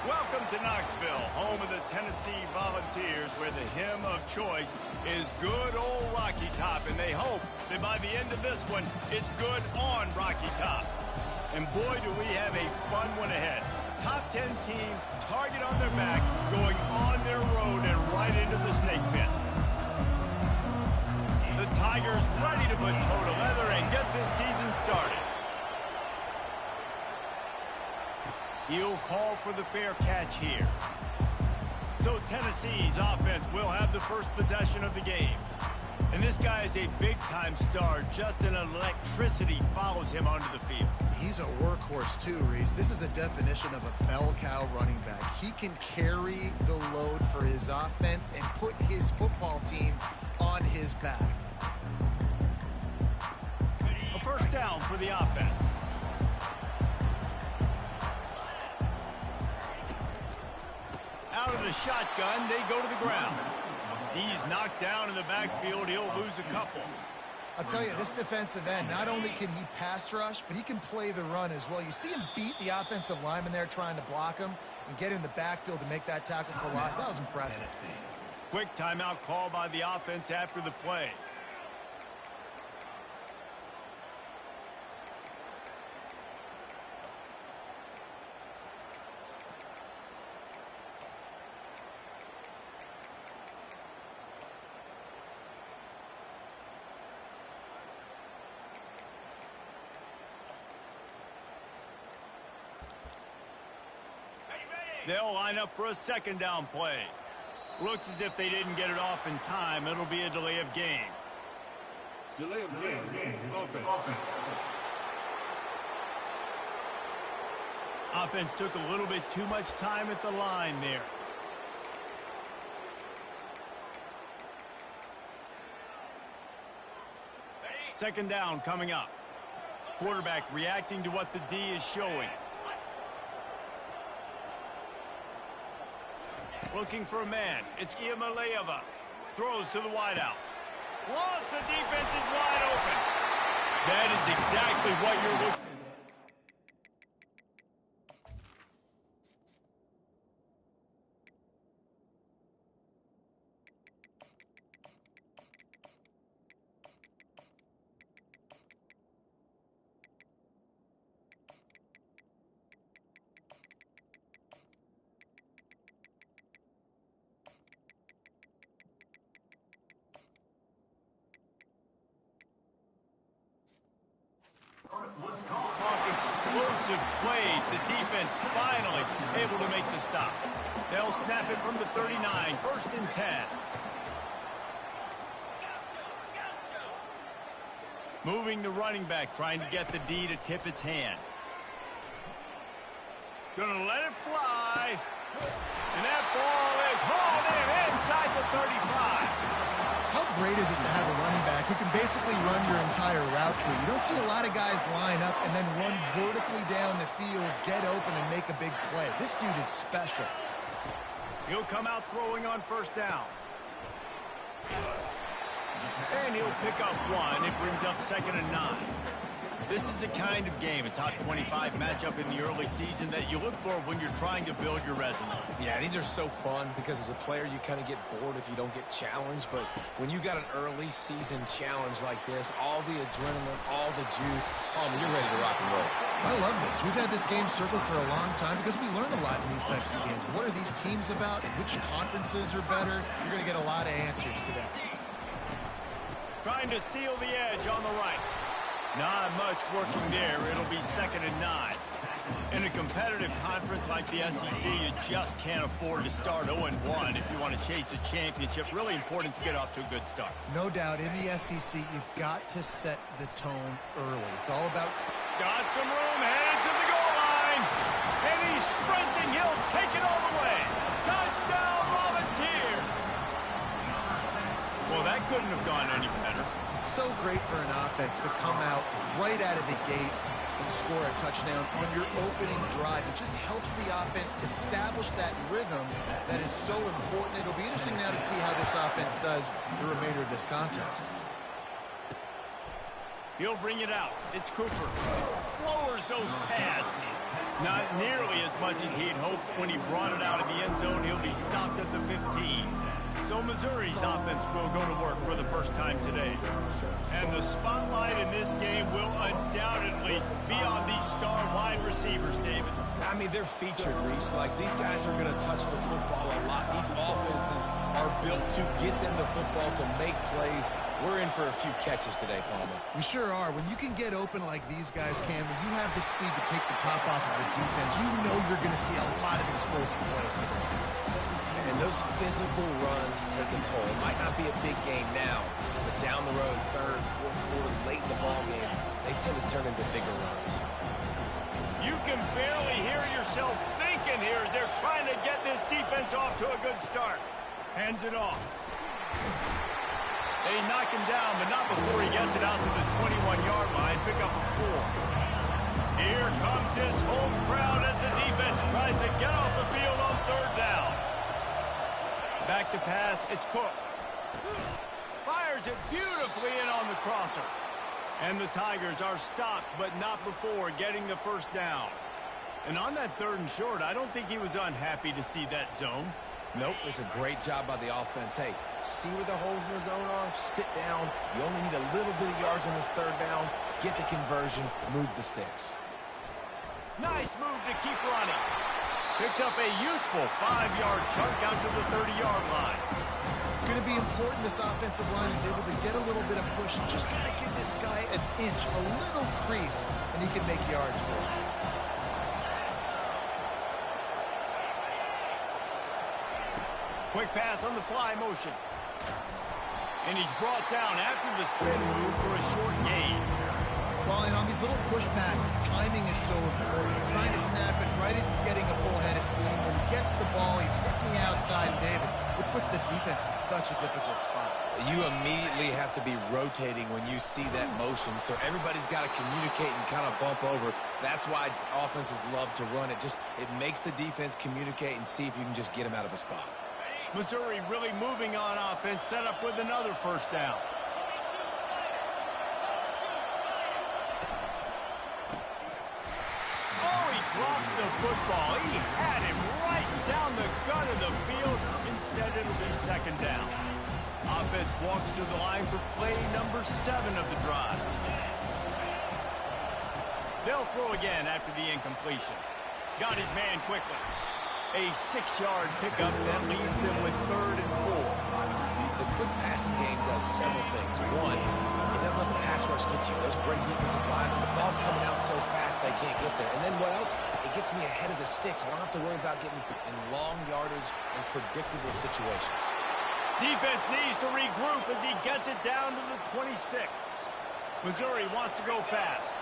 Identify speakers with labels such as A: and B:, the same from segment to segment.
A: Welcome to Knoxville, home of the Tennessee Volunteers, where the hymn of choice is good old Rocky Top, and they hope that by the end of this one, it's good on Rocky Top. And boy, do we have a fun one ahead. Top 10 team, target on their back, going on their road and right into the snake pit. The Tigers ready to put toe to leather and get this season started. He'll call for the fair catch here. So Tennessee's offense will have the first possession of the game. And this guy is a big-time star. Just an electricity follows him onto the field.
B: He's a workhorse too, Reese. This is a definition of a bell cow running back. He can carry the load for his offense and put his football team on his back.
A: A first down for the offense. Out of the shotgun, they go to the ground. He's knocked down in the backfield. He'll lose a couple.
B: I'll tell you, this defensive end, not only can he pass rush, but he can play the run as well. You see him beat the offensive lineman there trying to block him and get in the backfield to make that tackle for loss. That was impressive.
A: Quick timeout call by the offense after the play. They'll line up for a second down play. Looks as if they didn't get it off in time. It'll be a delay of game.
C: Delay of game. Offense.
A: Offense took a little bit too much time at the line there. Second down coming up. Quarterback reacting to what the D is showing. Looking for a man. It's Iamaleava. Throws to the wideout. Lost, the defense is wide open. That is exactly what you're looking for. Explosive plays. The defense finally able to make the stop. They'll snap it from the 39. First and 10. Moving the running back, trying to get the D to tip its hand. Gonna let it fly. And that ball is hauled in inside the 35.
B: How great is it to have a running back who can basically run your entire route tree? You don't see a lot of guys line up and then run vertically down the field, get open, and make a big play. This dude is special.
A: He'll come out throwing on first down. And he'll pick up one. It brings up second and 9. This is the kind of game, a top 25 matchup in the early season, that you look for when you're trying to build your resume.
D: Yeah, these are so fun because as a player, you kind of get bored if you don't get challenged. But when you got an early season challenge like this, all the adrenaline, all the juice, Tommy, you're ready to rock and roll.
B: I love this. We've had this game circled for a long time because we learn a lot in these types of games. What are these teams about? Which conferences are better? You're going to get a lot of answers today.
A: Trying to seal the edge on the right. Not much working there. It'll be second and 9. In a competitive conference like the SEC, you just can't afford to start 0-1 if you want to chase a championship. Really important to get off to a good start.
B: No doubt, in the SEC, you've got to set the tone early. It's all about...
A: Got some room, headed to the goal line. And he's sprinting. He'll take it all the way. Touchdown, Volunteers. Well, that couldn't have gone any better.
B: It's so great for an offense to come out right out of the gate and score a touchdown on your opening drive. It just helps the offense establish that rhythm that is so important. It'll be interesting now to see how this offense does the remainder of this contest.
A: He'll bring it out. It's Cooper. Lowers those pads. Not nearly as much as he'd hoped when he brought it out of the end zone. He'll be stopped at the 15. So Missouri's offense will go to work for the first time today. And the spotlight in this game will undoubtedly be on these star wide receivers, David.
D: I mean, they're featured, Reese. Like, these guys are going to touch the football a lot. These offenses are built to get them the football, to make plays. We're in for a few catches today, Palmer.
B: We sure are. When you can get open like these guys can, when you have the speed to take the top off of the defense, you know you're going to see a lot of explosive plays today.
D: And those physical runs take a toll. It might not be a big game now, but down the road, third, fourth quarter, late in the ball games, they tend to turn into bigger runs.
A: You can barely hear yourself thinking here as they're trying to get this defense off to a good start. Hands it off. They knock him down, but not before he gets it out to the 21-yard line. Pick up a 4. Here comes his home crowd as the defense tries to get off the field on third down. Back to pass, it's Cook. Fires it beautifully in on the crosser. And the Tigers are stopped, but not before getting the first down. And on that 3rd and short, I don't think he was unhappy to see that zone.
D: Nope, it's a great job by the offense. Hey, see where the holes in the zone are? Sit down. You only need a little bit of yards on this 3rd down. Get the conversion, move the sticks.
A: Nice move to keep running. Picks up a useful 5-yard chunk out to the 30-yard line.
B: It's going to be important this offensive line is able to get a little bit of push and just got to give this guy an inch, a little crease, and he can make yards for it.
A: Quick pass on the fly motion. And he's brought down after the spin move for a short gain.
B: Well, and on these little push passes, timing is so important. You're trying to snap it right as he's getting a full head of steam. When he gets the ball, he's hitting the outside, David. It puts the defense in such a difficult spot.
D: You immediately have to be rotating when you see that motion, so everybody's got to communicate and kind of bump over. That's why offenses love to run it. It makes the defense communicate and see if you can just get him out of a spot.
A: Missouri really moving on offense, set up with another first down. Oh, he drops the football. He had him right down the gut of the field. Instead, it'll be 2nd down. Offense walks to the line for play number 7 of the drive. They'll throw again after the incompletion. Got his man quickly. A 6-yard pickup that leaves him with 3rd and 4.
D: The quick passing game does several things. One, it doesn't let the pass rush get you. Those great defensive linemen, the ball's coming out so fast they can't get there. And then what else? It gets me ahead of the sticks. I don't have to worry about getting in long yardage and predictable situations.
A: Defense needs to regroup as he gets it down to the 26. Missouri wants to go fast.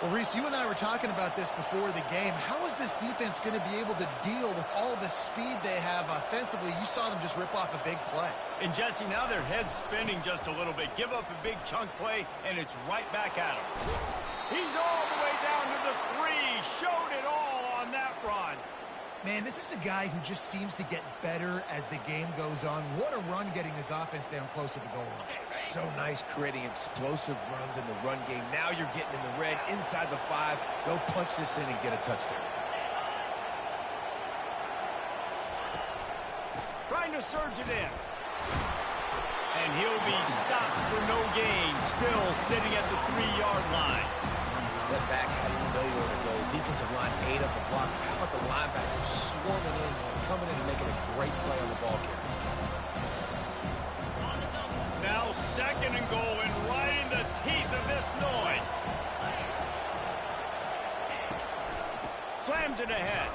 B: Well, Reese, you and I were talking about this before the game. How is this defense going to be able to deal with all the speed they have offensively? You saw them just rip off a big play.
A: And, Jesse, now their head's spinning just a little bit. Give up a big chunk play, and it's right back at him. He's all the way down to the 3. Showed it all on that run.
B: Man, this is a guy who just seems to get better as the game goes on. What a run getting his offense down close to the goal line.
D: So nice creating explosive runs in the run game. Now you're getting in the red, inside the 5. Go punch this in and get a touchdown.
A: Trying to surge it in. And he'll be stopped for no gain. Still sitting at the 3-yard line.
D: That back had nowhere to go. Defensive line ate up the blocks. How about the linebackers swarming in, coming in and making a great play on the ball carrier?
A: Now 2nd and goal and right in the teeth of this noise. Slams it ahead.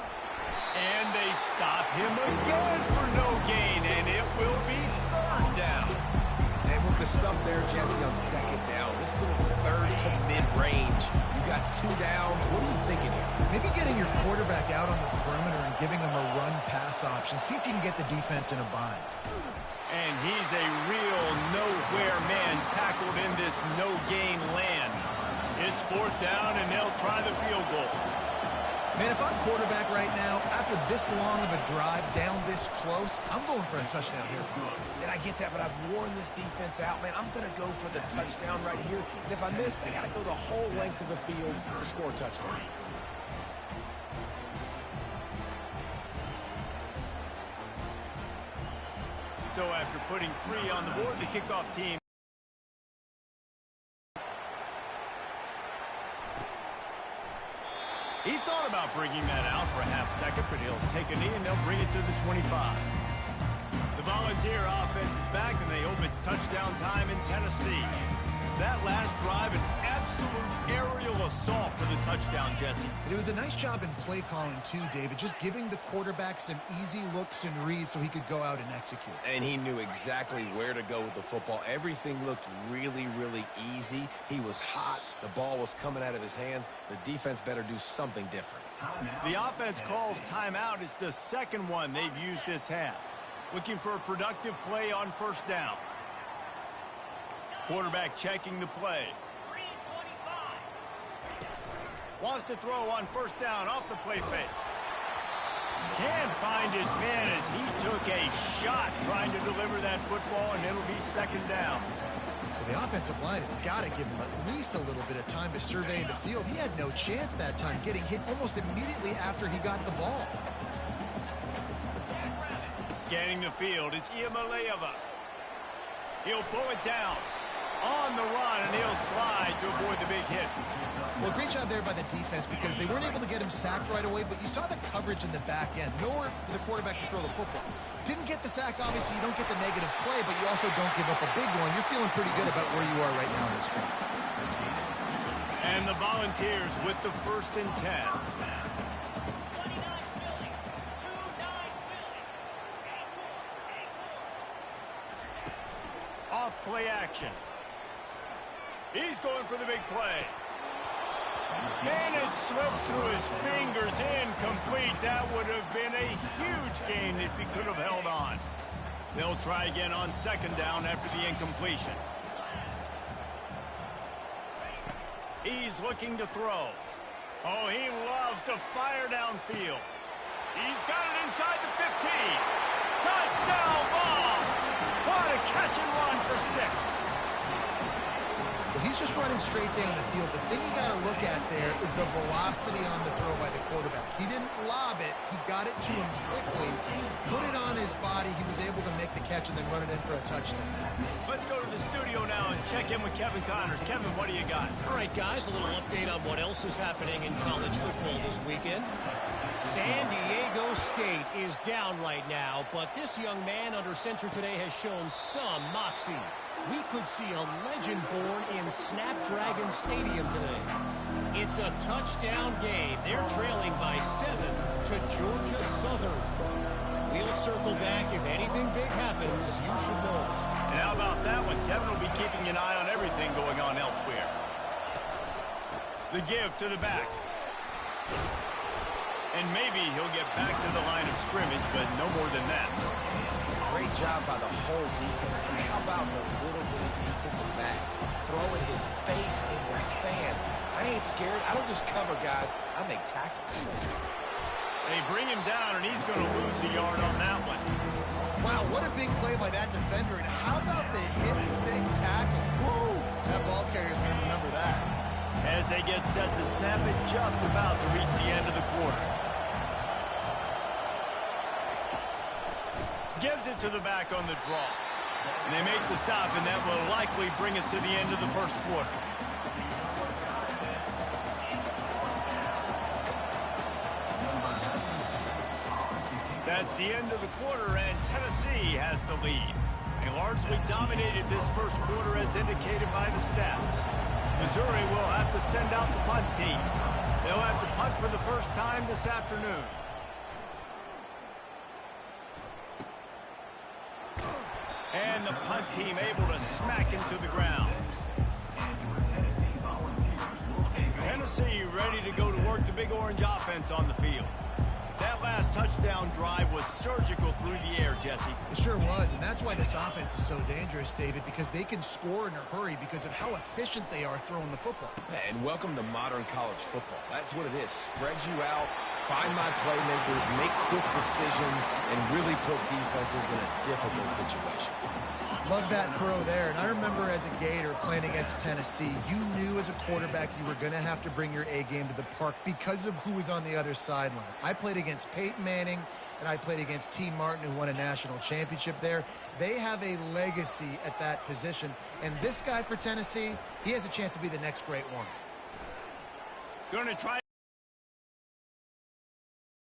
A: And they stop him again for no gain, and it will be 3rd down.
D: And with the stuff there, Jesse, on 2nd down, this little 3rd to mid-range, you got 2 downs. What are you thinking here?
B: Maybe getting your quarterback out on the perimeter and giving him a run-pass option. See if you can get the defense in a bind.
A: And he's a real nowhere man tackled in this no-gain land. It's 4th down, and they'll try the field goal.
B: Man, if I'm quarterback right now, after this long of a drive down this close, I'm going for a touchdown here.
D: And I get that, but I've worn this defense out, man. I'm going to go for the touchdown right here. And if I miss, they got to go the whole length of the field to score a touchdown.
A: So after putting 3 on the board, the kickoff team. He thought about bringing that out for a half second, but he'll take a knee and they'll bring it to the 25. The Volunteer offense is back, and they hope it's touchdown time in Tennessee. That last drive, an absolute aerial assault for the touchdown, Jesse.
B: It was a nice job in play calling, too, David, just giving the quarterback some easy looks and reads so he could go out and execute.
D: And he knew exactly where to go with the football. Everything looked really, really easy. He was hot. The ball was coming out of his hands. The defense better do something different.
A: The offense calls timeout. It's the second one they've used this half. Looking for a productive play on first down. Quarterback checking the play. Wants to throw on first down off the play fake. Can't find his man as he took a shot trying to deliver that football, and it'll be second down.
B: Well, the offensive line has got to give him at least a little bit of time to survey the field. He had no chance that time, getting hit almost immediately after he got the ball.
A: Scanning the field, it's Iamaleava. He'll pull it down. On the run, and he'll slide to avoid the big hit.
B: Well, great job there by the defense because they weren't able to get him sacked right away, but you saw the coverage in the back end. Nowhere for the quarterback to throw the football. Didn't get the sack, obviously. You don't get the negative play, but you also don't give up a big one. You're feeling pretty good about where you are right now in this game.
A: And the Volunteers with the 1st and 10. Off play action. He's going for the big play. And it slips through his fingers, incomplete. That would have been a huge gain if he could have held on. They'll try again on second down after the incompletion. He's looking to throw. Oh, he loves to fire downfield. He's got it inside the 15. Touchdown ball! What a catch and run for 6.
B: He's just running straight down the field. The thing you got to look at there is the velocity on the throw by the quarterback. He didn't lob it. He got it to him quickly, put it on his body. He was able to make the catch and then run it in for a touchdown.
A: Let's go to the studio now and check in with Kevin Connors. Kevin, what do you got?
E: All right, guys, a little update on what else is happening in college football this weekend. San Diego State is down right now, but this young man under center today has shown some moxie. We could see a legend born in Snapdragon Stadium today. It's a touchdown game. They're trailing by 7 to Georgia Southern. We'll circle back. If anything big happens, you should know.
A: And how about that one? Kevin will be keeping an eye on everything going on elsewhere. The give to the back. And maybe he'll get back to the line of scrimmage, but no more than that.
D: Great job by the whole defense. But how about the little bit of defensive back throwing his face in the fan? I ain't scared. I don't just cover guys. I make tackles.
A: They bring him down, and he's going to lose a yard on that one.
B: Wow, what a big play by that defender. And how about the hit stick tackle? Woo! That ball carrier's going to remember that.
A: As they get set to snap it, just about to reach the end of the quarter. Gives it to the back on the draw. And they make the stop, and that will likely bring us to the end of the first quarter. That's the end of the quarter, and Tennessee has the lead. They largely dominated this first quarter as indicated by the stats. Missouri will have to send out the punt team. They'll have to punt for the first time this afternoon. And the punt team able to smack him to the ground. Tennessee ready to go to work the Big Orange offense on the field. That last touchdown drive was surgical through the air, Jesse.
B: It sure was, and that's why this offense is so dangerous, David, because they can score in a hurry because of how efficient they are throwing the football.
D: And welcome to modern college football. That's what it is. Spread you out, find my playmakers, make quick decisions, and really put defenses in a difficult situation.
B: Love that throw there. And I remember as a Gator playing against Tennessee, you knew as a quarterback you were going to have to bring your A game to the park because of who was on the other sideline. I played against Peyton Manning, and I played against T. Martin, who won a national championship there. They have a legacy at that position. And this guy for Tennessee, he has a chance to be the next great one.
A: Going to try.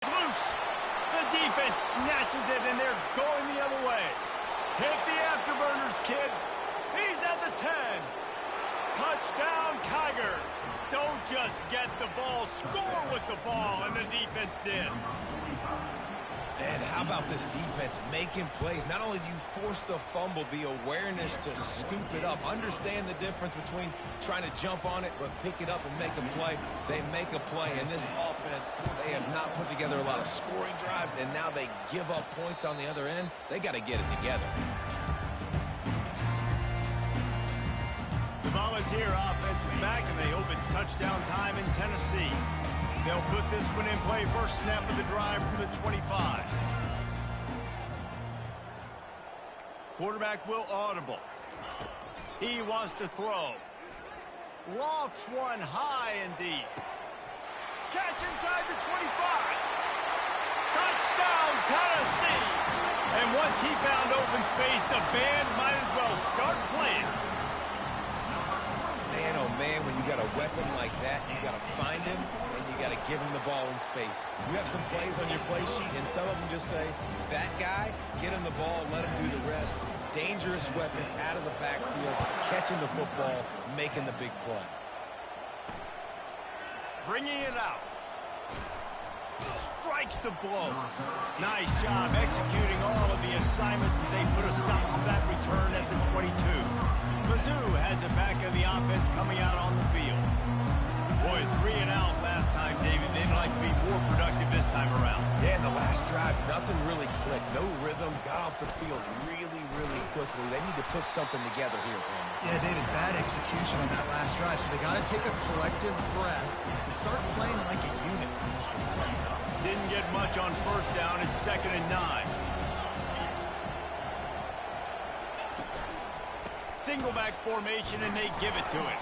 A: Loose. The defense snatches it, and they're going the other way. Hit the afterburners, kid. He's at the 10. Touchdown, Tigers. Don't just get the ball, score with the ball, and the defense did.
D: And how about this defense making plays? Not only do you force the fumble, the awareness to scoop it up. Understand the difference between trying to jump on it, but pick it up and make a play. They make a play. In this offense, they have not put together a lot of scoring drives, and now they give up points on the other end. They got to get it together.
A: The Volunteer offense is back, and they hope it's touchdown time in Tennessee. They'll put this one in play. First snap of the drive from the 25. Quarterback will audible. He wants to throw. Lofts one high and deep. Catch inside the 25. Touchdown, Tennessee. And once he found open space, the band might as well start playing.
D: Man, oh man, when you got a weapon like that, you got to find him, and you got to give him the ball in space. You have some plays on your play sheet, and some of them just say, that guy, get him the ball, let him do the rest. Dangerous weapon out of the backfield, catching the football, making the big play.
A: Bringing it out. Strikes the blow. Nice job executing all of the assignments as they put a stop to that return at the 22. Mizzou has it back in the offense coming out on the field. Boy, 3 and out last time, David. They'd like to be more productive this time around.
D: Yeah, in the last drive, nothing really clicked. No rhythm, got off the field really, really quickly. They need to put something together here, Cameron.
B: Yeah, David, bad execution on that last drive. So they got to take a collective breath and start playing like a unit on this one.
A: Didn't get much on first down. It's 2nd and 9. Single back formation, and they give it to him.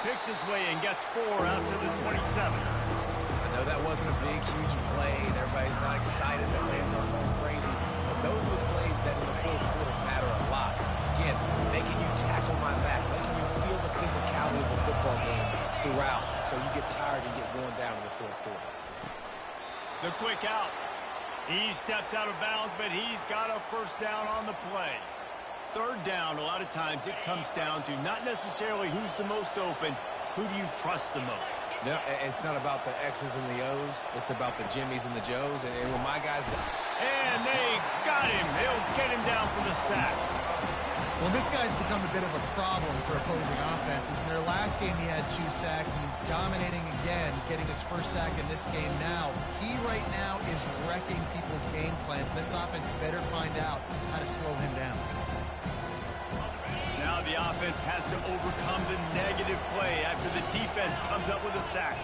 A: Picks his way and gets 4 out to the 27.
D: I know that wasn't a big, huge play, and everybody's not excited. The fans aren't going crazy. But those are the plays that in the fourth quarter matter a lot. Again, making you tackle my back, making you feel the physicality of the football game throughout, so you get tired and get worn down in the fourth quarter.
A: The quick out. He steps out of bounds, but he's got a first down on the play. 3rd down, a lot of times it comes down to not necessarily who's the most open, who do you trust the most?
D: No, it's not about the X's and the O's. It's about the Jimmies and the Joes. And when my guys got...
A: And they got him. They'll get him down for the sack.
B: Well, this guy's become a bit of a problem for opposing offenses. In their last game, he had 2 sacks, and he's dominating again, getting his first sack in this game now. He right now is wrecking people's game plans, and this offense better find out how to slow him down.
A: Now the offense has to overcome the negative play after the defense comes up with a sack.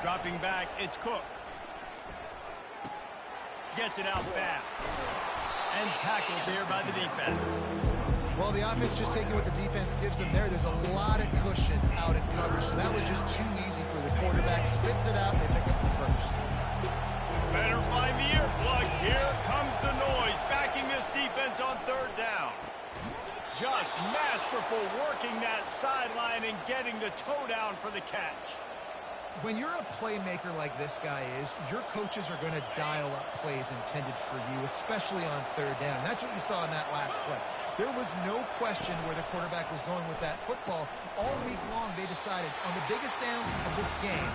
A: Dropping back, it's Cook. Gets it out fast. And tackled there by the defense.
B: Well, the offense just taking what the defense gives them there. There's a lot of cushion out in coverage, so that was just too easy for the quarterback. Spits it out, and they pick up the first.
A: Better find the earplugs. Here comes the noise, backing this defense on 3rd down. Just masterful working that sideline and getting the toe down for the catch.
B: When you're a playmaker like this guy is, your coaches are going to dial up plays intended for you, especially on 3rd down. That's what you saw in that last play. There was no question where the quarterback was going with that football. All week long, they decided on the biggest downs of this game,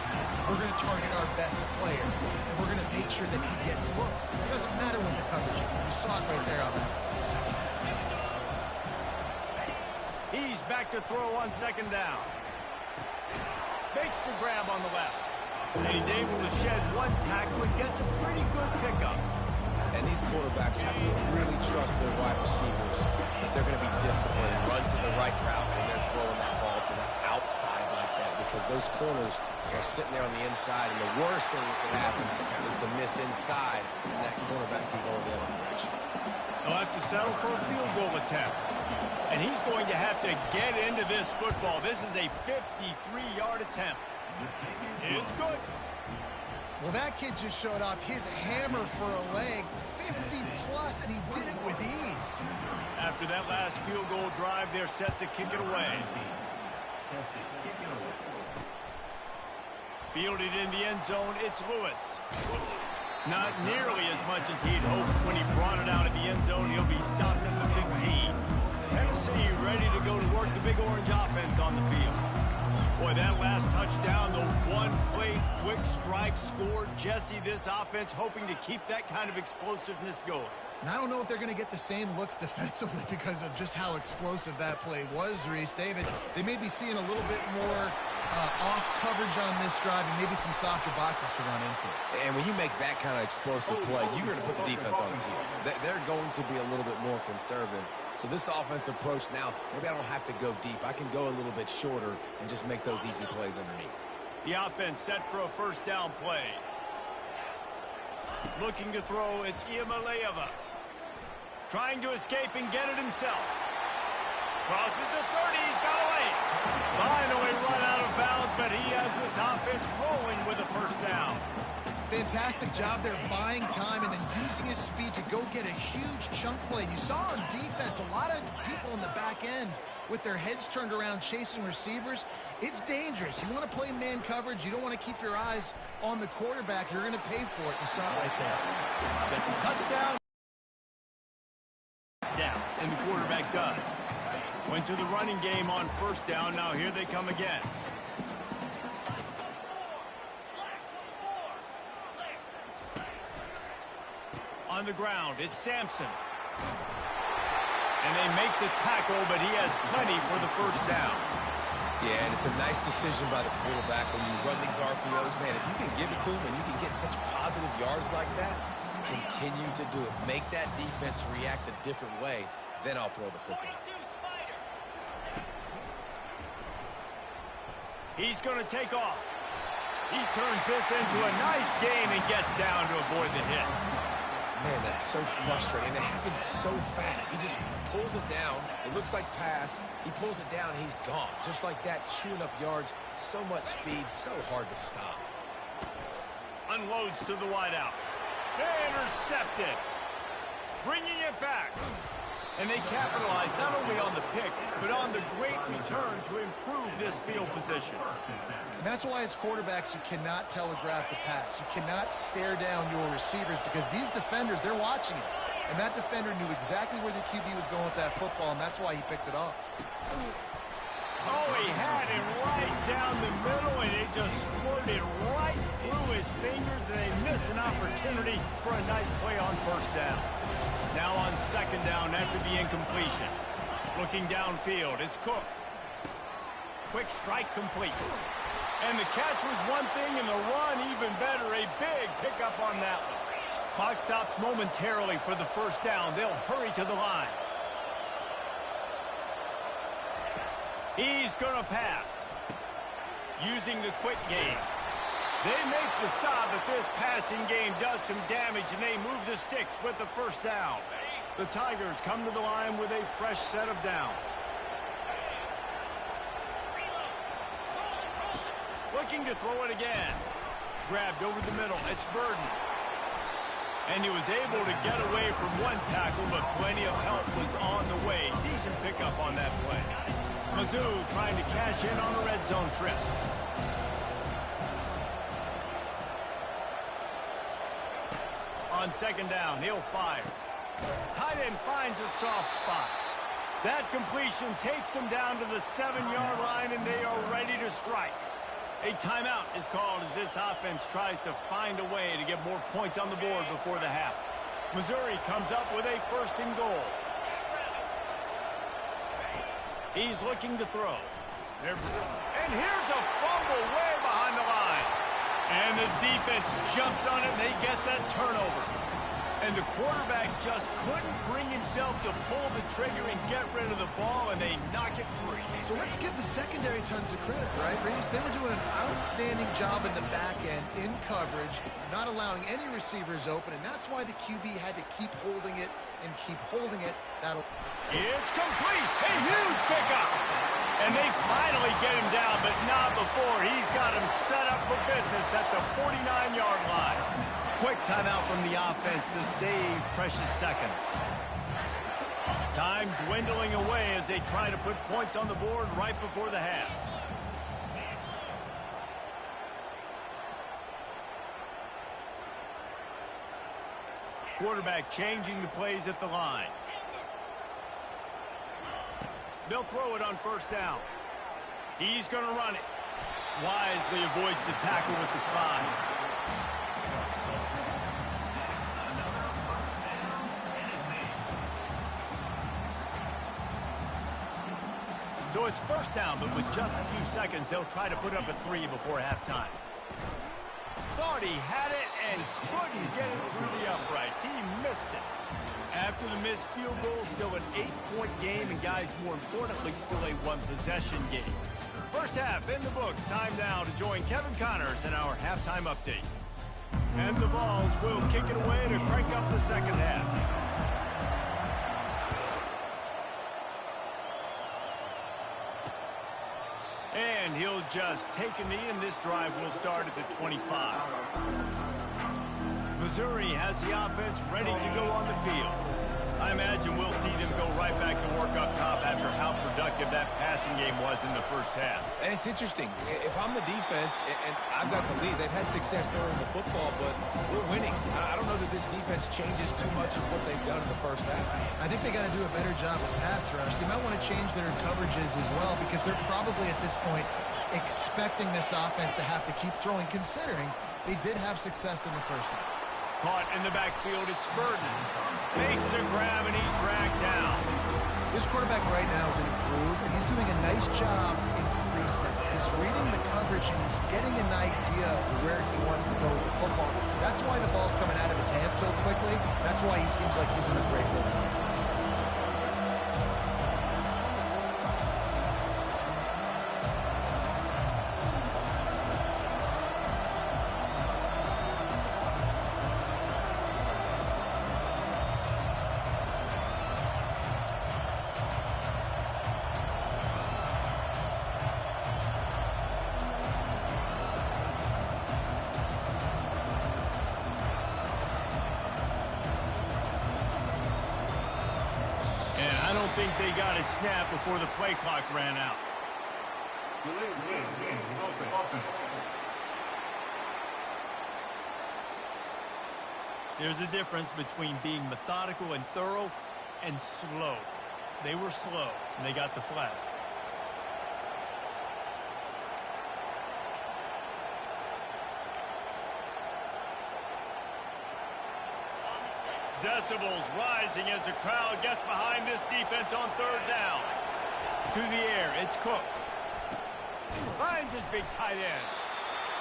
B: we're going to target our best player, and we're going to make sure that he gets looks. It doesn't matter what the coverage is. You saw it right there on that.
A: He's back to throw on 2nd down. Makes the grab on the left. And he's able to shed 1 tackle and gets a pretty good pickup.
D: And these quarterbacks have to really trust their wide receivers that they're going to be disciplined, run to the right route when they're throwing that ball to to the outside like that because those corners are sitting there on the inside, and the worst thing that could happen is to miss inside, and that cornerback can go in the other direction.
A: He'll have to settle for a field goal attempt. And he's going to have to get into this football. This is a 53-yard attempt. It's good.
B: Well, that kid just showed off his hammer for a leg, 50-plus, and he did it with ease.
A: After that last field goal drive, they're set to kick it away. Fielded in the end zone, it's Lewis. Not nearly as much as he'd hoped when he brought it out of the end zone. He'll be stopped at the 15. Tennessee ready to go to work the Big Orange offense on the field. Boy, that last touchdown, the one-play quick strike scored. Jesse, this offense hoping to keep that kind of explosiveness going.
B: And I don't know if they're going to get the same looks defensively because of just how explosive that play was, Reese. David, they may be seeing a little bit more off coverage on this drive and maybe some softer boxes to run into.
D: And when you make that kind of explosive play, you're going to put the defense on its heels. They're going to be a little bit more conservative. So this offensive approach now, maybe I don't have to go deep. I can go a little bit shorter and just make those easy plays underneath.
A: The offense set for a first down play. Looking to throw, it's Iamaleava. Trying to escape and get it himself. Crosses the 30, he's got away. Finally run out of bounds, but he has this offense rolling with a first down.
B: Fantastic job there buying time and then using his speed to go get a huge chunk play. And you saw on defense a lot of people in the back end with their heads turned around chasing receivers. It's dangerous. You want to play man coverage. You don't want to keep your eyes on the quarterback. You're going to pay for it. You saw it right there.
A: Get the touchdown. Down, and the quarterback does. Went to the running game on first down. Now here they come again. On the ground, it's Sampson. And they make the tackle, but he has plenty for the first down.
D: Yeah, and it's a nice decision by the quarterback when you run these RPOs. Man, if you can give it to him and you can get such positive yards like that, continue to do it. Make that defense react a different way, then I'll throw the football.
A: He's going to take off. He turns this into a nice gain and gets down to avoid the hit.
D: Man, that's so frustrating. It happens so fast. He just pulls it down. It looks like pass. He pulls it down, and he's gone. Just like that, chewing up yards. So much speed, so hard to stop.
A: Unloads to the wideout. Intercepted. Bringing it back. And they capitalize not only on the pick, but on the great return to improve this field position.
B: And that's why as quarterbacks, you cannot telegraph the pass. You cannot stare down your receivers because these defenders, they're watching it. And that defender knew exactly where the QB was going with that football, and that's why he picked it off.
A: Oh, he had it right down the middle, and it just squirted right through his fingers, and they miss an opportunity for a nice play on first down. Now on second down after the incompletion. Looking downfield, it's Cook. Quick strike complete. And the catch was one thing, and the run even better. A big pickup on that one. Clock stops momentarily for the first down. They'll hurry to the line. He's going to pass. Using the quick game. They make the stop, but this passing game does some damage, and they move the sticks with the first down. The Tigers come to the line with a fresh set of downs. Looking to throw it again. Grabbed over the middle. It's Burden. And he was able to get away from one tackle, but plenty of help was on the way. Decent pickup on that play. Mizzou trying to cash in on a red zone trip. On second down, he'll fire. Tight end finds a soft spot. That completion takes them down to the 7-yard line, and they are ready to strike. A timeout is called as this offense tries to find a way to get more points on the board before the half. Missouri comes up with a first and goal. He's looking to throw. And here's a fumble way behind the line. And the defense jumps on it, and they get that turnover. And the quarterback just couldn't bring himself to pull the trigger and get rid of the ball, and they knock it free.
B: So let's give the secondary tons of credit, right, Reese? They were doing an outstanding job in the back end, in coverage, not allowing any receivers open, and that's why the QB had to keep holding it and keep holding it.
A: It's complete. A huge pickup. And they finally get him down, but not before he's got him set up for business at the 49-yard line. Quick timeout from the offense to save precious seconds. Time dwindling away as they try to put points on the board right before the half. Quarterback changing the plays at the line. They'll throw it on first down. He's going to run it. Wisely avoids the tackle with the slide. So it's first down, but with just a few seconds, they'll try to put up a 3 before halftime. Thought he had it and couldn't get it through the uprights. He missed it. After the missed field goal, still an 8-point game, and guys, more importantly, still a one-possession game. First half in the books. Time now to join Kevin Connors in our halftime update. And the Vols will kick it away to crank up the second half. And he'll just take a knee, and this drive will start at the 25. Missouri has the offense ready to go on the field. I imagine we'll see them go right back to work up top after how productive that passing game was in the first half.
D: And it's interesting. If I'm the defense and I've got the lead, they've had success throwing the football, but we're winning. I don't know that this defense changes too much of what they've done in the first half.
B: I think they got to do a better job of pass rush. They might want to change their coverages as well, because they're probably at this point expecting this offense to have to keep throwing, considering they did have success in the first half.
A: Caught in the backfield, it's Burden. Makes the grab, and he's dragged down.
B: This quarterback right now is an improve, and he's doing a nice job increasing. He's reading the coverage, and he's getting an idea of where he wants to go with the football. That's why the ball's coming out of his hands so quickly. That's why he seems like he's in a great rhythm.
A: I don't think they got it snapped before the play clock ran out.
C: Delay of game, offense.
A: There's a difference between being methodical and thorough and slow. They were slow, and they got the flag. Decibels rising as the crowd gets behind this defense on third down. To the air, it's Cook. Finds his big tight end.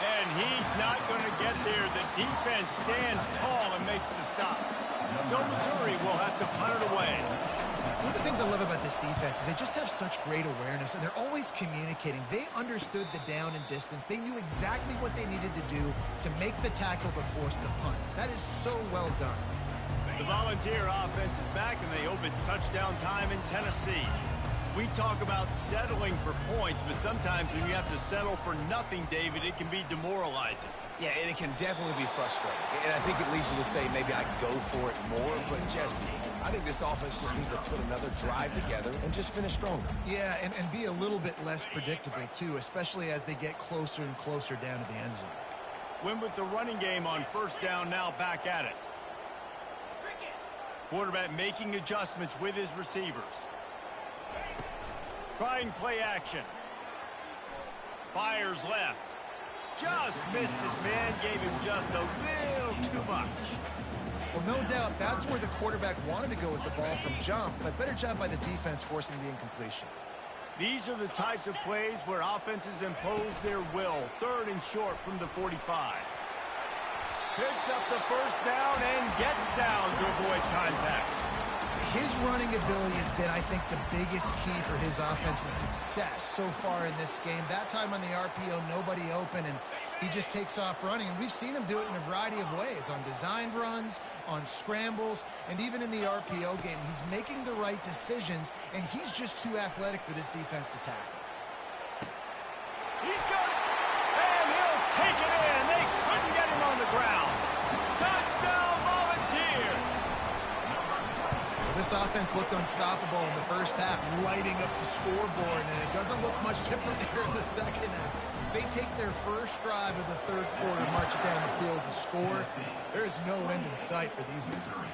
A: And he's not going to get there. The defense stands tall and makes the stop. So Missouri will have to punt it away.
B: One of the things I love about this defense is they just have such great awareness, and they're always communicating. They understood the down and distance. They knew exactly what they needed to do to make the tackle to force the punt. That is so well done.
A: The Volunteer offense is back, and they hope it's touchdown time in Tennessee. We talk about settling for points, but sometimes when you have to settle for nothing, David, it can be demoralizing.
D: Yeah, and it can definitely be frustrating. And I think it leads you to say maybe I go for it more. But, Jesse, I think this offense just needs to put another drive together and just finish stronger.
B: Yeah, and be a little bit less predictable, too, especially as they get closer and closer down to the end zone.
A: Win with the running game on first down, now back at it. Quarterback making adjustments with his receivers. Trying play action. Fires left. Just missed his man, gave him just a little too much.
B: Well, no doubt that's where the quarterback wanted to go with the ball from jump, but better job by the defense forcing the incompletion.
A: These are the types of plays where offenses impose their will. Third and short from the 45. Picks up the first down and gets down to avoid contact.
B: His running ability has been, I think, the biggest key for his offense's success so far in this game. That time on the RPO, nobody open, and he just takes off running. And we've seen him do it in a variety of ways, on designed runs, on scrambles, and even in the RPO game. He's making the right decisions, and he's just too athletic for this defense to tackle.
A: He's got it, and he'll take it in. They couldn't get him on the ground. Touchdown, Volunteer!
B: This offense looked unstoppable in the first half, lighting up the scoreboard, and it doesn't look much different here in the second half. They take their first drive of the third quarter, march it down the field and score. There is no end in sight for these guys.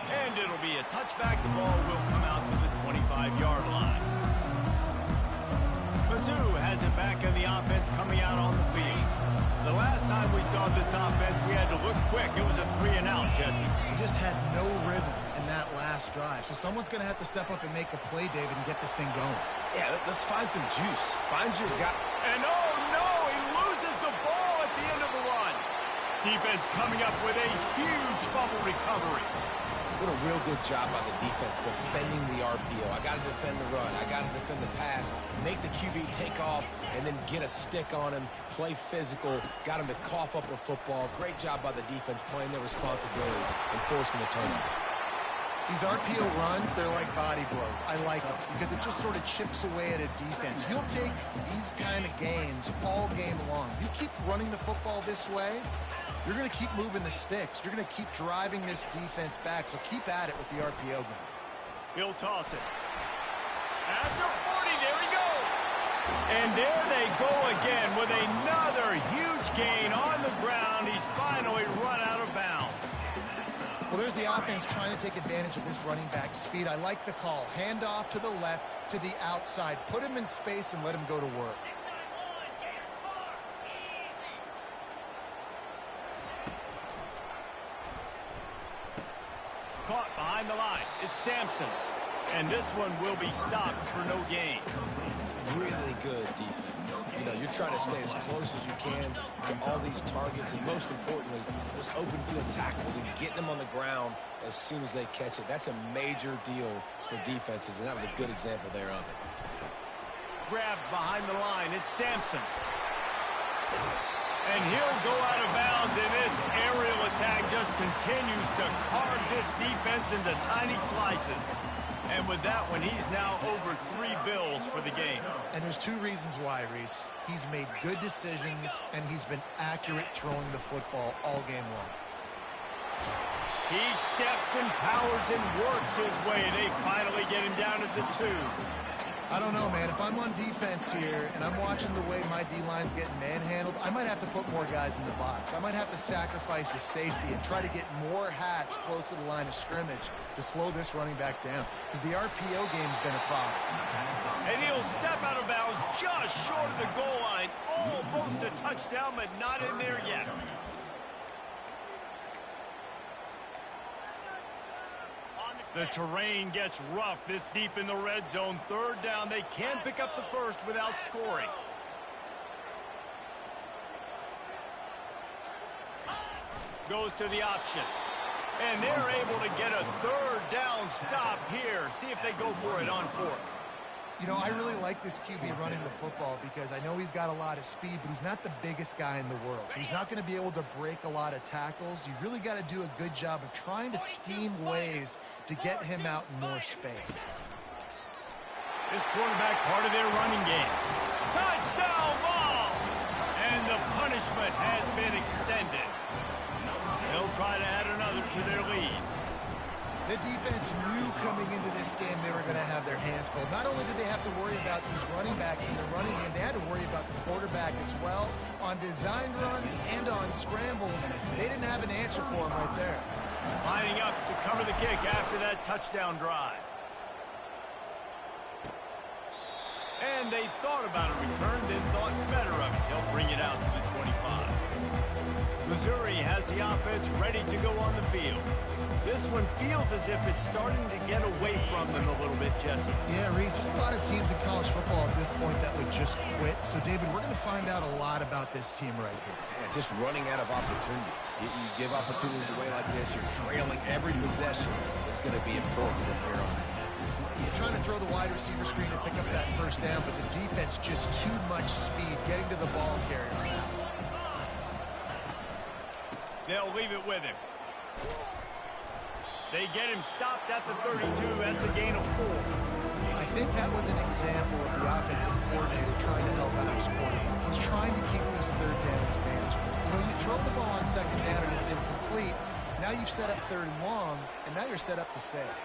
A: And it'll be a touchback. The ball will come out to the 25-yard line. Mizzou has it back in the offense coming out on the field. The last time we saw this offense, we had to look quick. It was a 3-and-out, Jesse.
B: He just had no rhythm in that last drive. So someone's going to have to step up and make a play, David, and get this thing going.
D: Yeah, let's find some juice. Find your guy.
A: And oh no, he loses the ball at the end of the run. Defense coming up with a huge fumble recovery.
D: What a real good job by the defense defending the RPO. I got to defend the run. I got to defend the pass, make the QB take off, and then get a stick on him, play physical, got him to cough up the football. Great job by the defense playing their responsibilities and forcing the turnover.
B: These RPO runs, they're like body blows. I like them because it just sort of chips away at a defense. You'll take these kind of gains all game long. You keep running the football this way, you're going to keep moving the sticks. You're going to keep driving this defense back, so keep at it with the RPO game.
A: He'll toss it. After 40, there he goes. And there they go again with another huge gain on the ground. He's finally run out of bounds.
B: Well, there's the offense trying to take advantage of this running back speed. I like the call. Hand off to the left, to the outside. Put him in space and let him go to work.
A: Caught behind the line. It's Sampson. And this one will be stopped for no gain.
D: Really good defense. You know, you're trying to stay as close as you can to all these targets, and most importantly, those open field tackles and getting them on the ground as soon as they catch it. That's a major deal for defenses, and that was a good example there of it.
A: Grabbed behind the line. It's Sampson. And he'll go out of bounds, and this aerial attack just continues to carve this defense into tiny slices. And with that one, he's now over 3 bills for the game.
B: And there's 2 reasons why, Reese. He's made good decisions, and he's been accurate throwing the football all game long.
A: He steps and powers and works his way. They finally get him down at the 2.
B: I don't know, man. If I'm on defense here and I'm watching the way my D-line's getting manhandled, I might have to put more guys in the box. I might have to sacrifice his safety and try to get more hats close to the line of scrimmage to slow this running back down, because the RPO game's been a problem.
A: And he'll step out of bounds just short of the goal line. Almost a touchdown, but not in there yet. The terrain gets rough this deep in the red zone. 3rd down. They can pick up the first without scoring. Goes to the option. And they're able to get a 3rd down stop here. See if they go for it on 4th.
B: You know, I really like this QB running the football because I know he's got a lot of speed, but he's not the biggest guy in the world. So he's not going to be able to break a lot of tackles. You really got to do a good job of trying to scheme ways to get him out in more space.
A: This quarterback part of their running game. Touchdown ball! And the punishment has been extended. They'll try to add another to their lead.
B: The defense knew coming into this game they were going to have their hands full. Not only did they have to worry about these running backs in the running game, they had to worry about the quarterback as well. On designed runs and on scrambles, they didn't have an answer for him right there.
A: Lining up to cover the kick after that touchdown drive. And they thought about a return, then thought better of it. They'll bring it out to the 25. Missouri has the offense ready to go on the field. This one feels as if it's starting to get away from them a little bit, Jesse.
B: Yeah, Reese, there's a lot of teams in college football at this point that would just quit. So, David, we're going to find out a lot about this team right here.
D: Yeah, just running out of opportunities. You give opportunities away like this, you're trailing every possession. It's going to be important from here on.
B: You're trying to throw the wide receiver screen and pick up that first down, but the defense just too much speed getting to the ball carrier on that.
A: They'll leave it with him. They get him stopped at the 32. That's a gain of 4.
B: I think that was an example of the offensive coordinator trying to help out his quarterback. He's trying to keep these third downs manageable. You know, you throw the ball on second down and it's incomplete. Now you've set up third and long, and now you're set up to fail.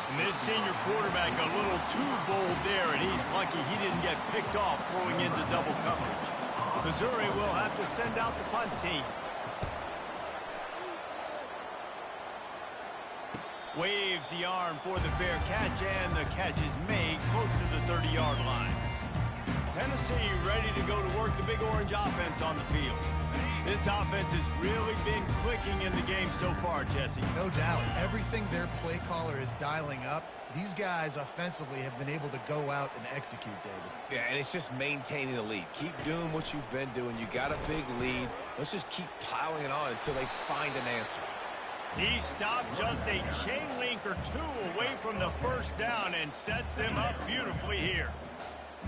A: And this senior quarterback a little too bold there, and he's lucky he didn't get picked off throwing into double coverage. Missouri will have to send out the punt team. Waves the arm for the fair catch, and the catch is made close to the 30-yard line. Tennessee ready to go to work the Big Orange offense on the field. This offense has really been clicking in the game so far, Jesse.
B: No doubt. Everything their play caller is dialing up, these guys offensively have been able to go out and execute, David.
D: Yeah, and it's just maintaining the lead. Keep doing what you've been doing. You got a big lead. Let's just keep piling it on until they find an answer.
A: He stopped just a chain link or two away from the first down and sets them up beautifully here.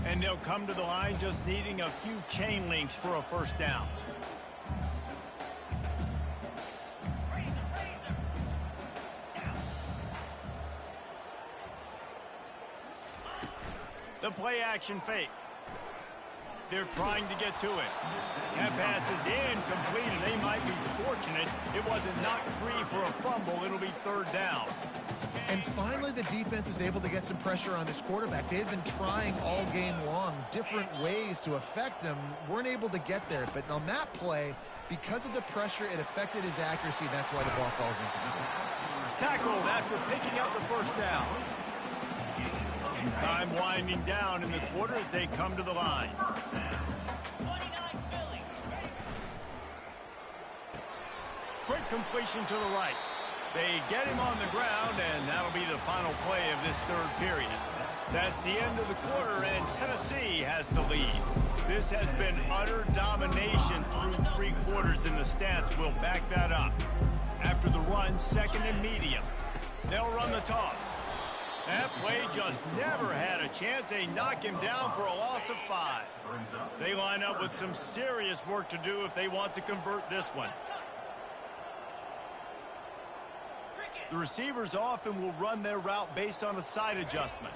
A: And they'll come to the line just needing a few chain links for a first down. The play action fake. They're trying to get to it. That pass is incomplete, and they might be fortunate it wasn't knocked free for a fumble. It'll be third down.
B: And finally, the defense is able to get some pressure on this quarterback. They've been trying all game long different ways to affect him. Weren't able to get there. But on that play, because of the pressure, it affected his accuracy. That's why the ball falls incomplete.
A: Tackled after picking up the first down. Time winding down in the quarter as they come to the line. Quick completion to the right. They get him on the ground, and that'll be the final play of this third period. That's the end of the quarter, and Tennessee has the lead. This has been utter domination through 3 quarters, and the stats will back that up. After the run, second and medium. They'll run the toss. That play just never had a chance. They knock him down for a loss of 5. They line up with some serious work to do if they want to convert this one. The receivers often will run their route based on a side adjustment.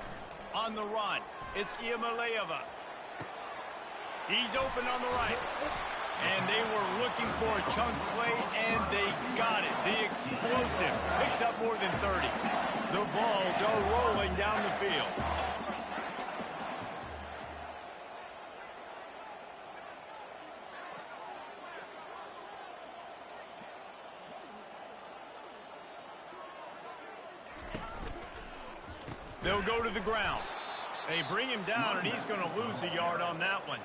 A: On the run, it's Iamaleava. He's open on the right. And they were looking for a chunk play, and they got it. The explosive picks up more than 30. The Vols are rolling down the field. They'll go to the ground. They bring him down, and he's going to lose a yard on that one.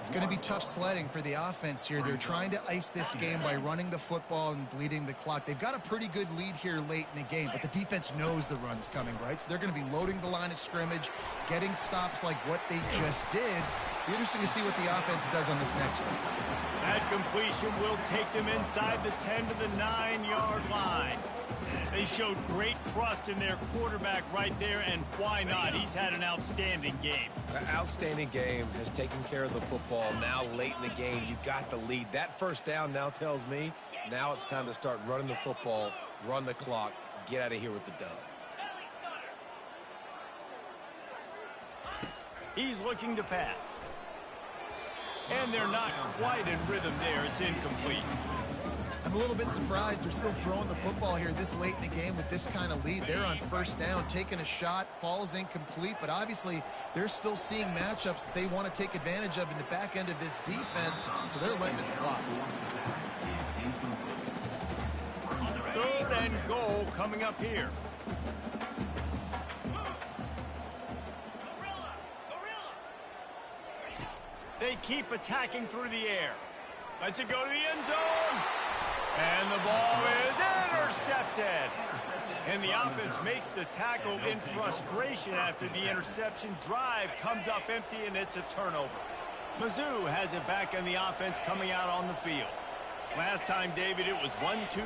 B: It's going to be tough sledding for the offense here. They're trying to ice this game by running the football and bleeding the clock. They've got a pretty good lead here late in the game, but the defense knows the run's coming, right? So they're going to be loading the line of scrimmage, getting stops like what they just did. It'll be interesting to see what the offense does on this next one.
A: That completion will take them inside the 10 to the 9-yard line. They showed great trust in their quarterback right there, and why not? He's had an outstanding game.
D: An outstanding game, has taken care of the football. Now late in the game, you got the lead. That first down now tells me now it's time to start running the football, run the clock, get out of here with the dub.
A: He's looking to pass. And they're not quite in rhythm there. It's incomplete.
B: I'm a little bit surprised they're still throwing the football here this late in the game with this kind of lead. They're on first down, taking a shot, falls incomplete, but obviously they're still seeing matchups that they want to take advantage of in the back end of this defense, so they're letting it fly.
A: Third and goal coming up here. They keep attacking through the air. Lets it go to the end zone. And the ball is intercepted. And the offense makes the tackle in frustration after the interception. Drive comes up empty, and it's a turnover. Mizzou has it back in the offense coming out on the field. Last time, David, it was 1-2-3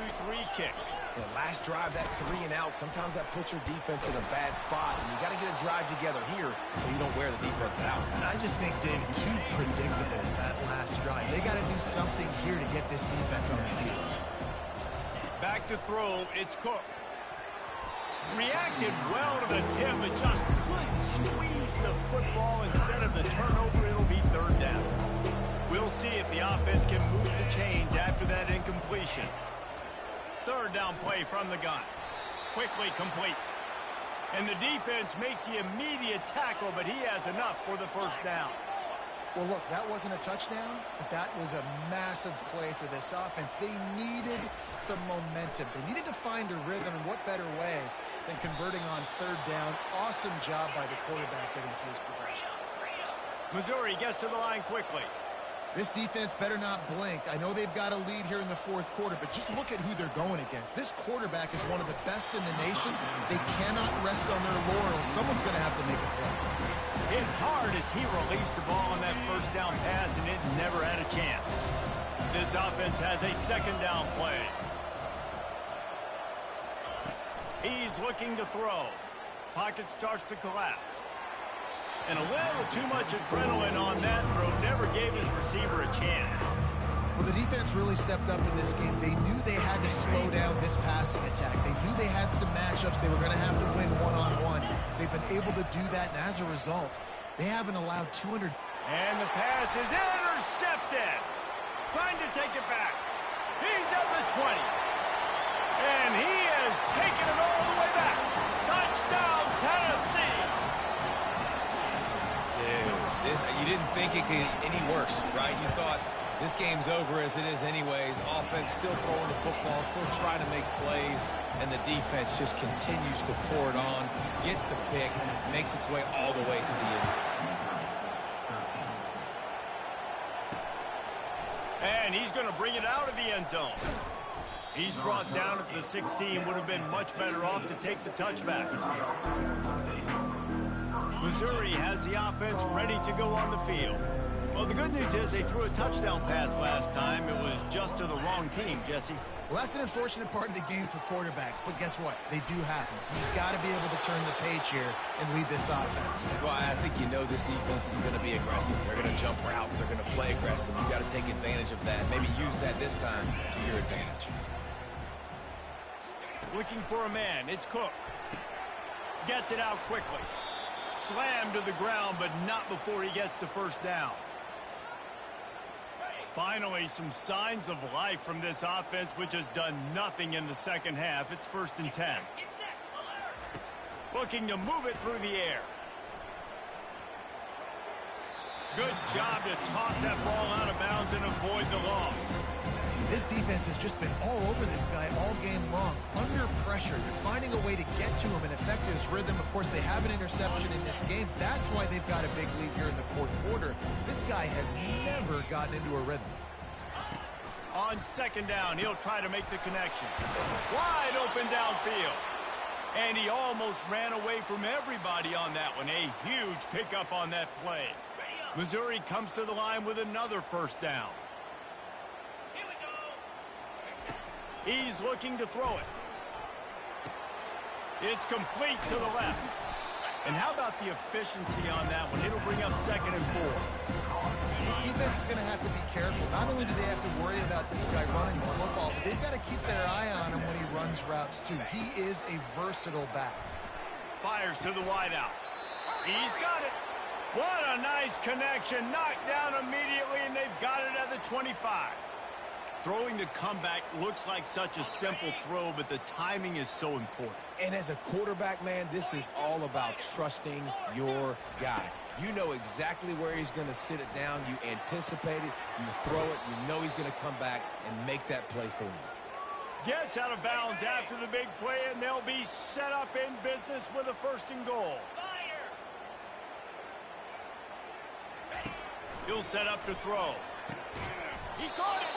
A: kick.
D: The last drive, that 3 and out, sometimes that puts your defense in a bad spot, and you got to get a drive together here so you don't wear the defense out.
B: I just think, David, too predictable, that last drive. They got to do something here to get this defense on the field. Back to throw, it's Cook.
A: Reacted well to the tip, but just couldn't squeeze the football. Instead of the turnover, it'll be third down. We'll see if the offense can move the chains after that incompletion. Third down play from the gun. Quickly complete. And the defense makes the immediate tackle, but he has enough for the first down.
B: Well, look, that wasn't a touchdown, but that was a massive play for this offense. They needed some momentum. They needed to find a rhythm, and what better way than converting on third down. Awesome job by the quarterback getting through his progression.
A: Missouri gets to the line quickly.
B: This defense better not blink. I know they've got a lead here in the fourth quarter, but just look at who they're going against. This quarterback is one of the best in the nation. They cannot rest on their laurels. Someone's going to have to make a play.
A: Hit hard as he released the ball on that first down pass, and it never had a chance. This offense has a second down play. He's looking to throw. Pocket starts to collapse. And a little too much adrenaline on that throw never gave his receiver a chance.
B: Well, the defense really stepped up in this game. They knew they had to slow down this passing attack. They knew they had some matchups they were going to have to win one-on-one. They've been able to do that, and as a result, they haven't allowed 200.
A: And the pass is intercepted. Trying to take it back. He's at the 20. And he has taken it all the way back. Touchdown, Tennessee.
D: You didn't think it could get any worse, right? You thought this game's over as it is anyways. Offense still throwing the football, still trying to make plays, and the defense just continues to pour it on, gets the pick, makes its way all the way to the end zone.
A: And he's going to bring it out of the end zone. He's brought down at the 16, would have been much better off to take the touchback. Missouri has the offense ready to go on the field. Well, the good news is they threw a touchdown pass last time. It was just to the wrong team, Jesse.
B: Well, that's an unfortunate part of the game for quarterbacks, but guess what? They do happen. So you've got to be able to turn the page here and lead this offense.
D: Well, I think you know this defense is going to be aggressive. They're going to jump routes. They're going to play aggressive. You've got to take advantage of that. Maybe use that this time to your advantage.
A: Looking for a man. It's Cook. Gets it out quickly. Slammed to the ground, but not before he gets the first down. Finally, some signs of life from this offense, which has done nothing in the second half. It's 1st and 10. Looking to move it through the air. Good job to toss that ball out of bounds and avoid the loss.
B: This defense has just been all over this guy all game long. Under pressure, they're finding a way to get to him and affect his rhythm. Of course, they have an interception in this game. That's why they've got a big lead here in the fourth quarter. This guy has never gotten into a rhythm.
A: On second down, he'll try to make the connection. Wide open downfield. And he almost ran away from everybody on that one. A huge pickup on that play. Missouri comes to the line with another first down. He's looking to throw it. It's complete to the left. And how about the efficiency on that one? It'll bring up 2nd and 4.
B: This defense is going to have to be careful. Not only do they have to worry about this guy running the football, but they've got to keep their eye on him when he runs routes too. He is a versatile back.
A: Fires to the wideout. He's got it. What a nice connection. Knocked down immediately, and they've got it at the 25. Throwing the comeback looks like such a simple throw, but the timing is so important.
D: And as a quarterback, man, this is all about trusting your guy. You know exactly where he's going to sit it down. You anticipate it. You throw it. You know he's going to come back and make that play for you.
A: Gets out of bounds after the big play, and they'll be set up in business with a 1st and goal. He'll set up to throw. He caught it.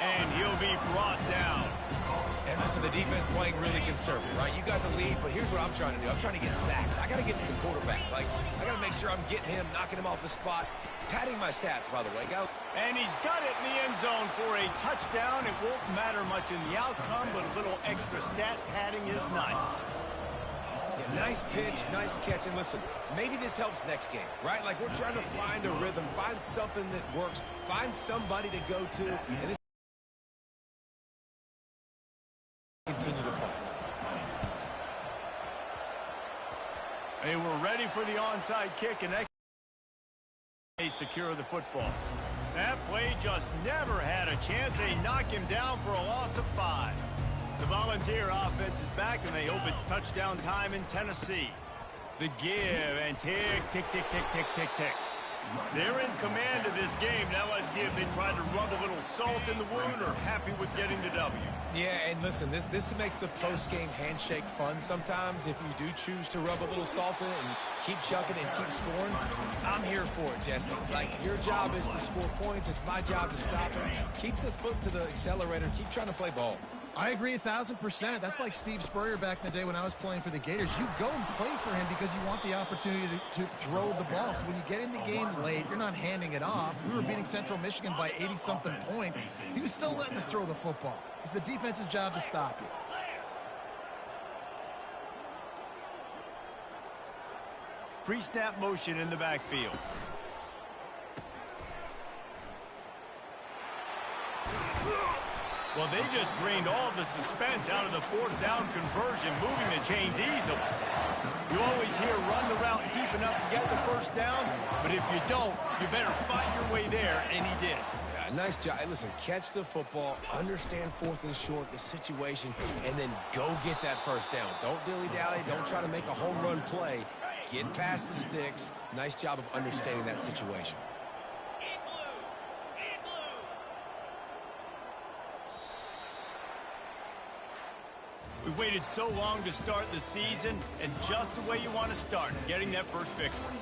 A: And he'll be brought down.
D: And listen, the defense playing really conservative, right? You got the lead, but here's what I'm trying to do. I'm trying to get sacks. I got to get to the quarterback. Like, I got to make sure I'm getting him, knocking him off his spot. Padding my stats, by the way.
A: And he's got it in the end zone for a touchdown. It won't matter much in the outcome, but a little extra stat padding is nice.
D: Yeah, nice pitch, nice catch. And listen, maybe this helps next game, right? Like, we're trying to find a rhythm, find something that works, find somebody to go to, and this continue to find.
A: They were ready for the onside kick, and they secure the football. That play just never had a chance. They knock him down for a loss of 5. The Volunteer offense is back, and they hope it's touchdown time in Tennessee. The give and tick, tick, tick, tick, tick, tick, tick. They're in command of this game. Now let's see if they try to rub a little salt in the wound or happy with getting the W.
D: Yeah, and listen, this makes the post-game handshake fun sometimes if you do choose to rub a little salt in it and keep chucking and keep scoring. I'm here for it, Jesse. Like, your job is to score points. It's my job to stop it. Keep the foot to the accelerator. Keep trying to play ball.
B: I agree 1,000%. That's like Steve Spurrier back in the day when I was playing for the Gators. You go and play for him because you want the opportunity to throw the ball. So when you get in the game late, you're not handing it off. We were beating Central Michigan by 80-something points. He was still letting us throw the football. It's the defense's job to stop you.
A: Pre-snap motion in the backfield. Well, they just drained all the suspense out of the 4th down conversion, moving the chains easily. You always hear run the route deep enough to get the 1st down, but if you don't, you better fight your way there, and he did.
D: Yeah, nice job. Hey, listen, catch the football, understand 4th and short, the situation, and then go get that 1st down. Don't dilly-dally. Don't try to make a home run play. Get past the sticks. Nice job of understanding that situation.
A: We waited so long to start the season, and just the way you want to start, getting that first victory.